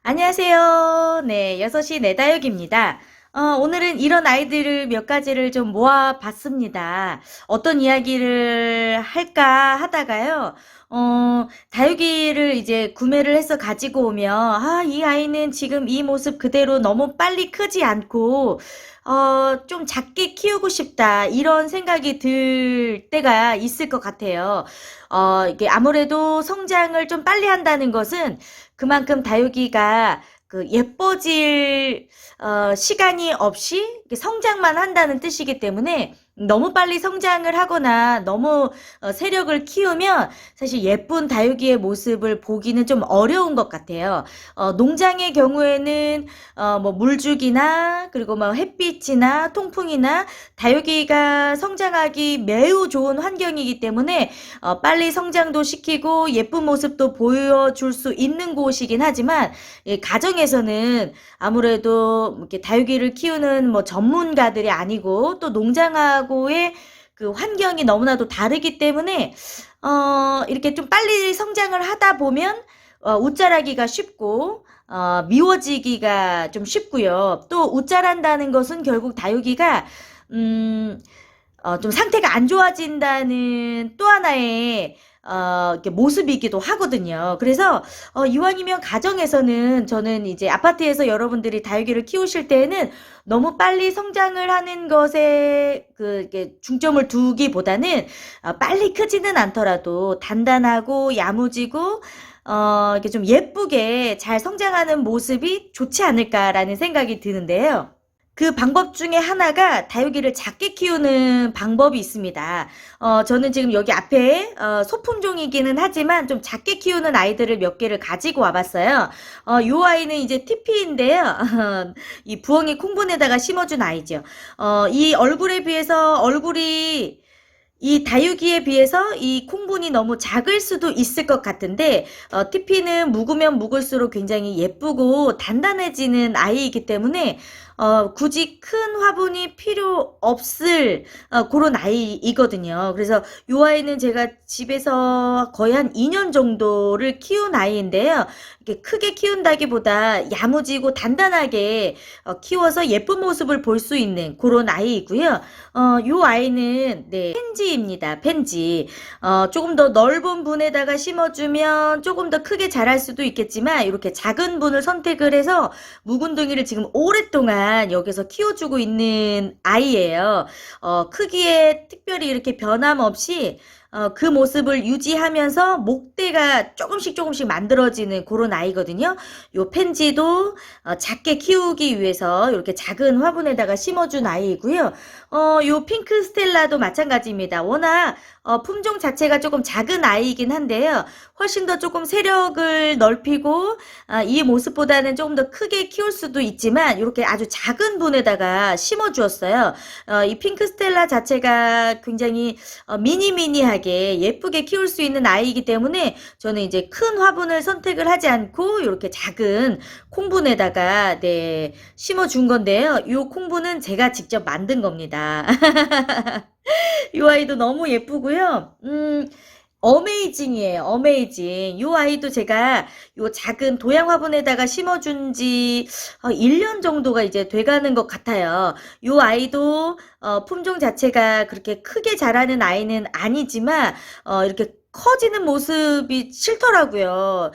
안녕하세요. 네, 6시 내 다육입니다. 오늘은 이런 아이들을 몇 가지를 좀 모아 봤습니다. 어떤 이야기를 할까 하다가요. 다육이를 이제 구매를 해서 가지고 오면, 이 아이는 지금 이 모습 그대로 너무 빨리 크지 않고, 좀 작게 키우고 싶다. 이런 생각이 들 때가 있을 것 같아요. 이게 아무래도 성장을 좀 빨리 한다는 것은 그만큼 다육이가 그 예뻐질 시간이 없이 이렇게 성장만 한다는 뜻이기 때문에 너무 빨리 성장을 하거나 너무 세력을 키우면 사실 예쁜 다육이의 모습을 보기는 좀 어려운 것 같아요. 농장의 경우에는 뭐 물주기나 그리고 뭐 햇빛이나 통풍이나 다육이가 성장하기 매우 좋은 환경이기 때문에 빨리 성장도 시키고 예쁜 모습도 보여줄 수 있는 곳이긴 하지만 가정에서는 아무래도 이렇게 다육이를 키우는 뭐 전문가들이 아니고 또 농장하고의 그 환경이 너무나도 다르기 때문에 이렇게 좀 빨리 성장을 하다 보면 웃자라기가 쉽고 미워지기가 좀 쉽고요. 또 웃자란다는 것은 결국 다육이가 좀 상태가 안 좋아진다는 또 하나의 이렇게 모습이기도 하거든요. 그래서 이왕이면 가정에서는 저는 이제 아파트에서 여러분들이 다육이를 키우실 때에는 너무 빨리 성장을 하는 것에 이렇게 중점을 두기보다는 빨리 크지는 않더라도 단단하고 야무지고 이렇게 좀 예쁘게 잘 성장하는 모습이 좋지 않을까라는 생각이 드는데요. 그 방법 중에 하나가 다육이를 작게 키우는 방법이 있습니다. 저는 지금 여기 앞에 소품종이기는 하지만 좀 작게 키우는 아이들을 몇 개를 가지고 와봤어요. 요 아이는 이제 TP인데요. 이 부엉이 콩분에다가 심어준 아이죠. 이 얼굴에 비해서 얼굴이 이 다육이에 비해서 이 콩분이 너무 작을 수도 있을 것 같은데 TP는 묵으면 묵을수록 굉장히 예쁘고 단단해지는 아이이기 때문에 굳이 큰 화분이 필요 없을 그런 아이이거든요. 그래서 이 아이는 제가 집에서 거의 한 2년 정도를 키운 아이인데요. 이렇게 크게 키운다기보다 야무지고 단단하게 키워서 예쁜 모습을 볼 수 있는 그런 아이이고요. 이 아이는 네, 펜지입니다. 펜지. 조금 더 넓은 분에다가 심어주면 조금 더 크게 자랄 수도 있겠지만 이렇게 작은 분을 선택을 해서 묵은둥이를 지금 오랫동안 여기서 키워주고 있는 아이예요. 크기에 특별히 이렇게 변함없이 그 모습을 유지하면서 목대가 조금씩 만들어지는 그런 아이거든요. 요 펜지도 작게 키우기 위해서 이렇게 작은 화분에다가 심어준 아이이고요. 요 핑크 스텔라도 마찬가지입니다. 워낙 품종 자체가 조금 작은 아이이긴 한데요. 훨씬 더 조금 세력을 넓히고 이 모습보다는 조금 더 크게 키울 수도 있지만 이렇게 아주 작은 분에다가 심어 주었어요. 이 핑크 스텔라 자체가 굉장히 미니미니하게 예쁘게 키울 수 있는 아이이기 때문에 저는 이제 큰 화분을 선택을 하지 않고 이렇게 작은 콩분에다가 네, 심어 준 건데요. 이 콩분은 제가 직접 만든 겁니다. 이 아이도 너무 예쁘고요. 어메이징이에요. 어메이징. 요 아이도 제가 요 작은 도양 화분에다가 심어준 지 1년 정도가 이제 돼가는 것 같아요. 요 아이도 품종 자체가 그렇게 크게 자라는 아이는 아니지만 이렇게 커지는 모습이 싫더라고요.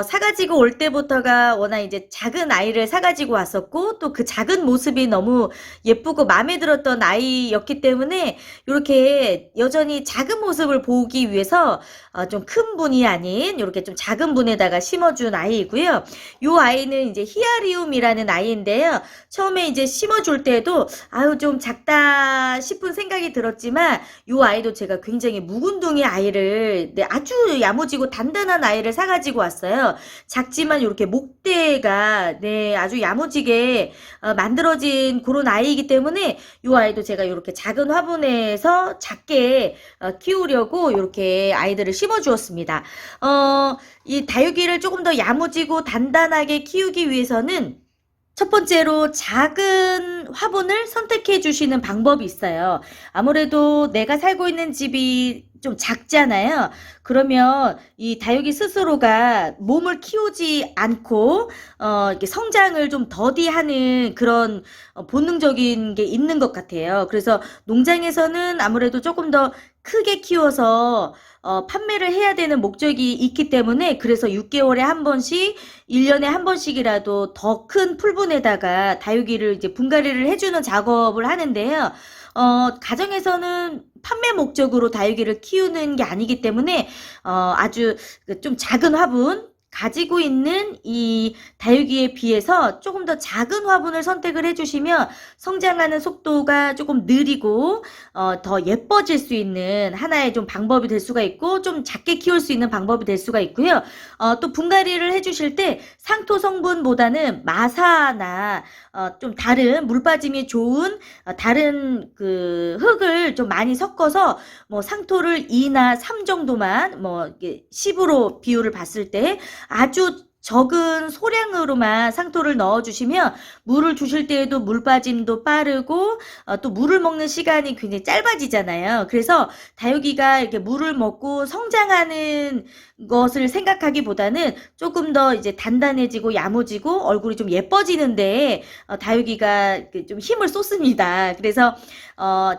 사가지고 올 때부터가 워낙 이제 작은 아이를 사가지고 왔었고 또 그 작은 모습이 너무 예쁘고 마음에 들었던 아이였기 때문에 이렇게 여전히 작은 모습을 보기 위해서 좀 큰 분이 아닌 이렇게 좀 작은 분에다가 심어준 아이이고요. 이 아이는 이제 히아리움이라는 아이인데요. 처음에 이제 심어줄 때도 아유 좀 작다 싶은 생각이 들었지만 이 아이도 제가 굉장히 묵은둥이 아이를 네, 아주 야무지고 단단한 아이를 사가지고 왔어요. 작지만 이렇게 목대가 네 아주 야무지게 만들어진 그런 아이이기 때문에 이 아이도 제가 이렇게 작은 화분에서 작게 키우려고 이렇게 아이들을 심어 주었습니다. 이 다육이를 조금 더 야무지고 단단하게 키우기 위해서는 첫 번째로 작은 화분을 선택해 주시는 방법이 있어요. 아무래도 내가 살고 있는 집이 좀 작잖아요. 그러면 이 다육이 스스로가 몸을 키우지 않고 이렇게 성장을 좀 더디하는 그런 본능적인 게 있는 것 같아요. 그래서 농장에서는 아무래도 조금 더 크게 키워서 판매를 해야 되는 목적이 있기 때문에 그래서 6개월에 한 번씩 1년에 한 번씩이라도 더 큰 풀분에다가 다육이를 이제 분갈이를 해주는 작업을 하는데요. 가정에서는 판매 목적으로 다육이를 키우는 게 아니기 때문에 아주 좀 작은 화분 가지고 있는 이 다육이에 비해서 조금 더 작은 화분을 선택을 해주시면 성장하는 속도가 조금 느리고 더 예뻐질 수 있는 하나의 좀 방법이 될 수가 있고 좀 작게 키울 수 있는 방법이 될 수가 있고요. 또 분갈이를 해주실 때 상토 성분보다는 마사나 좀 다른 물 빠짐이 좋은 다른 그 흙을 좀 많이 섞어서 뭐 상토를 2나 3 정도만 뭐 이게 10으로 비율을 봤을 때 아주 적은 소량으로만 상토를 넣어주시면 물을 주실 때에도 물 빠짐도 빠르고 또 물을 먹는 시간이 굉장히 짧아지잖아요. 그래서 다육이가 이렇게 물을 먹고 성장하는 것을 생각하기보다는 조금 더 이제 단단해지고 야무지고 얼굴이 좀 예뻐지는데 다육이가 좀 힘을 쏟습니다. 그래서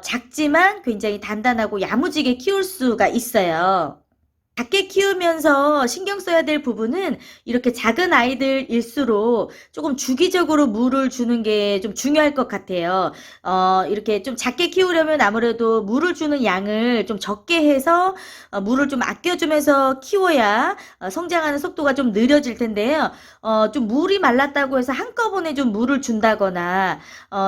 작지만 굉장히 단단하고 야무지게 키울 수가 있어요. 작게 키우면서 신경 써야 될 부분은 이렇게 작은 아이들일수록 조금 주기적으로 물을 주는 게 좀 중요할 것 같아요. 이렇게 좀 작게 키우려면 아무래도 물을 주는 양을 좀 적게 해서 물을 좀 아껴주면서 키워야 성장하는 속도가 좀 느려질 텐데요. 좀 물이 말랐다고 해서 한꺼번에 좀 물을 준다거나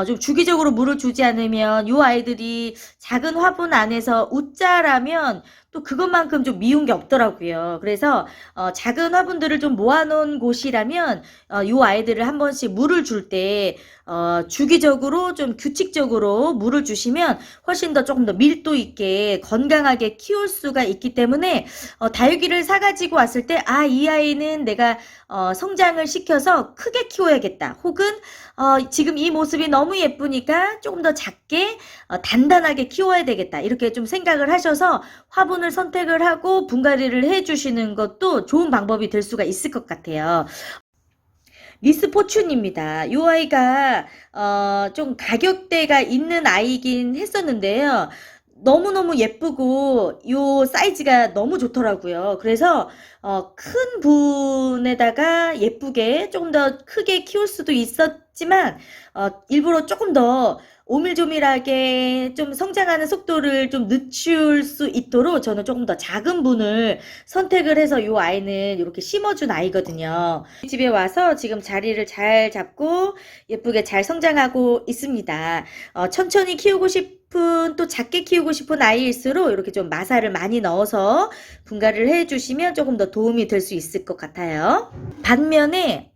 좀 주기적으로 물을 주지 않으면 이 아이들이 작은 화분 안에서 웃자라면 또 그것만큼 좀 미운 게 없더라고요. 그래서 작은 화분들을 좀 모아놓은 곳이라면 요 아이들을 한 번씩 물을 줄 때 주기적으로 좀 규칙적으로 물을 주시면 훨씬 더 조금 더 밀도 있게 건강하게 키울 수가 있기 때문에 다육이를 사가지고 왔을 때 이 아이는 내가 성장을 시켜서 크게 키워야겠다. 혹은 지금 이 모습이 너무 예쁘니까 조금 더 작게 단단하게 키워야 되겠다. 이렇게 좀 생각을 하셔서 화분을 선택을 하고 분갈이를 해주시는 것도 좋은 방법이 될 수가 있을 것 같아요. 미스 포춘입니다. 이 아이가 좀 가격대가 있는 아이긴 했었는데요. 너무너무 예쁘고 요 사이즈가 너무 좋더라고요. 그래서 큰 분에다가 예쁘게 조금 더 크게 키울 수도 있었지만 일부러 조금 더 오밀조밀하게 좀 성장하는 속도를 좀 늦출 수 있도록 저는 조금 더 작은 분을 선택을 해서 이 아이는 이렇게 심어준 아이거든요. 집에 와서 지금 자리를 잘 잡고 예쁘게 잘 성장하고 있습니다. 천천히 키우고 싶은 또 작게 키우고 싶은 아이일수록 이렇게 좀 마사를 많이 넣어서 분갈이를 해주시면 조금 더 도움이 될 수 있을 것 같아요. 반면에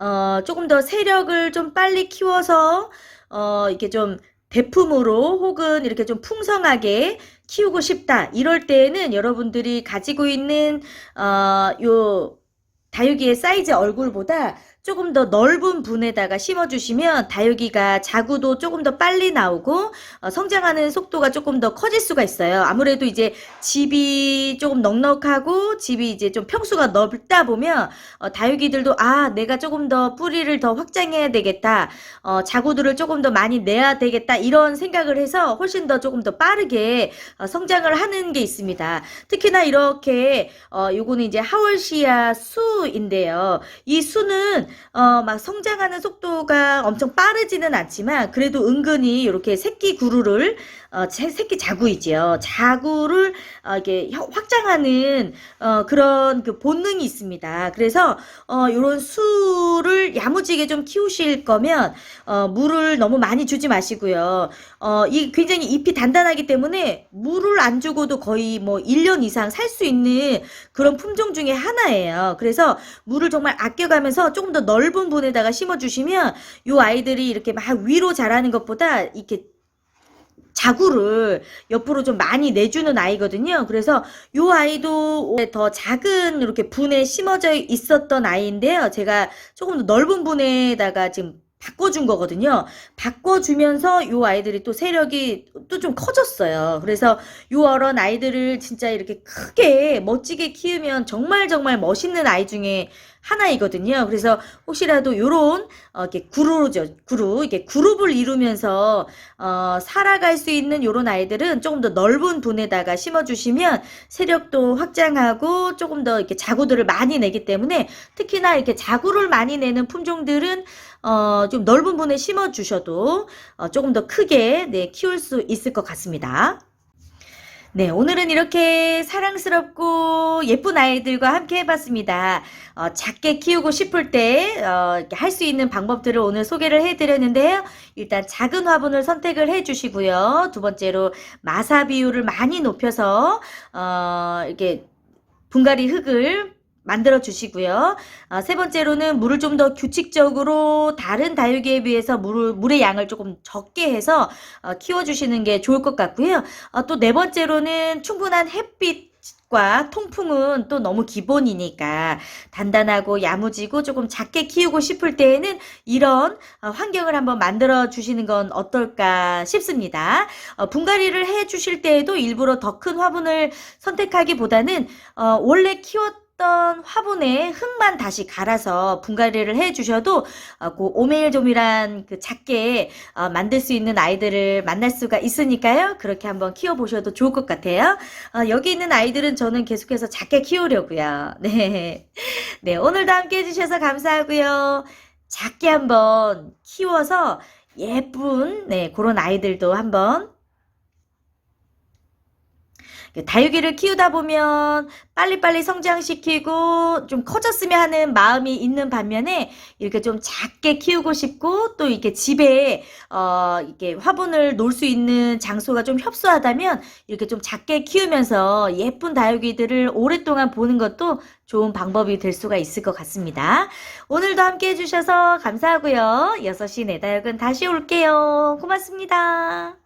조금 더 세력을 좀 빨리 키워서 이렇게 좀 대품으로 혹은 이렇게 좀 풍성하게 키우고 싶다. 이럴 때에는 여러분들이 가지고 있는 요 다육이의 사이즈 얼굴보다 조금 더 넓은 분에다가 심어주시면 다육이가 자구도 조금 더 빨리 나오고 성장하는 속도가 조금 더 커질 수가 있어요. 아무래도 이제 집이 조금 넉넉하고 집이 이제 좀 평수가 넓다 보면 다육이들도 내가 조금 더 뿌리를 더 확장해야 되겠다. 자구들을 조금 더 많이 내야 되겠다. 이런 생각을 해서 훨씬 더 조금 더 빠르게 성장을 하는 게 있습니다. 특히나 이렇게 요거는 이제 하월시아 수인데요. 이 수는 막 성장하는 속도가 엄청 빠르지는 않지만 그래도 은근히 이렇게 새끼 구루를 새끼 자구이지요. 자구를 이렇게 확장하는 그런 그 본능이 있습니다. 그래서 이런 수를 야무지게 좀 키우실 거면 물을 너무 많이 주지 마시고요. 이 굉장히 잎이 단단하기 때문에 물을 안 주고도 거의 뭐 1년 이상 살 수 있는 그런 품종 중에 하나예요. 그래서 물을 정말 아껴가면서 조금 더 넓은 분에다가 심어주시면 이 아이들이 이렇게 막 위로 자라는 것보다 이렇게 자구를 옆으로 좀 많이 내주는 아이거든요. 그래서 요 아이도 더 작은 이렇게 분에 심어져 있었던 아이인데요. 제가 조금 더 넓은 분에다가 지금 바꿔준 거거든요. 바꿔주면서 요 아이들이 또 세력이 또 좀 커졌어요. 그래서 요런 아이들을 진짜 이렇게 크게 멋지게 키우면 정말 정말 멋있는 아이 중에 하나이거든요. 그래서 혹시라도 요런 이렇게 그루죠. 그루 이게 그룹을 이루면서 살아갈 수 있는 요런 아이들은 조금 더 넓은 분에다가 심어주시면 세력도 확장하고 조금 더 이렇게 자구들을 많이 내기 때문에 특히나 이렇게 자구를 많이 내는 품종들은 좀 넓은 분에 심어 주셔도 조금 더 크게 네, 키울 수 있을 것 같습니다. 네, 오늘은 이렇게 사랑스럽고 예쁜 아이들과 함께 해봤습니다. 작게 키우고 싶을 때, 할 수 있는 방법들을 오늘 소개를 해드렸는데요. 일단 작은 화분을 선택을 해주시고요. 두 번째로 마사 비율을 많이 높여서, 이렇게 분갈이 흙을 만들어 주시고요. 세 번째로는 물을 좀 더 규칙적으로 다른 다육이에 비해서 물의 양을 조금 적게 해서 키워주시는 게 좋을 것 같고요. 또 네 번째로는 충분한 햇빛과 통풍은 또 너무 기본이니까 단단하고 야무지고 조금 작게 키우고 싶을 때에는 이런 환경을 한번 만들어 주시는 건 어떨까 싶습니다. 분갈이를 해 주실 때에도 일부러 더 큰 화분을 선택하기보다는 원래 키웠던 화분에 흙만 다시 갈아서 분갈이를 해 주셔도 그 오밀조밀한 그 작게 만들 수 있는 아이들을 만날 수가 있으니까요. 그렇게 한번 키워 보셔도 좋을 것 같아요. 여기 있는 아이들은 저는 계속해서 작게 키우려고요. 네. 네, 오늘도 함께 해주셔서 감사하고요. 작게 한번 키워서 예쁜 네, 그런 아이들도 한번 다육이를 키우다 보면 빨리빨리 성장시키고 좀 커졌으면 하는 마음이 있는 반면에 이렇게 좀 작게 키우고 싶고 또 이렇게 집에 이렇게 화분을 놓을 수 있는 장소가 좀 협소하다면 이렇게 좀 작게 키우면서 예쁜 다육이들을 오랫동안 보는 것도 좋은 방법이 될 수가 있을 것 같습니다. 오늘도 함께 해주셔서 감사하고요. 6시 내 다육은 다시 올게요. 고맙습니다.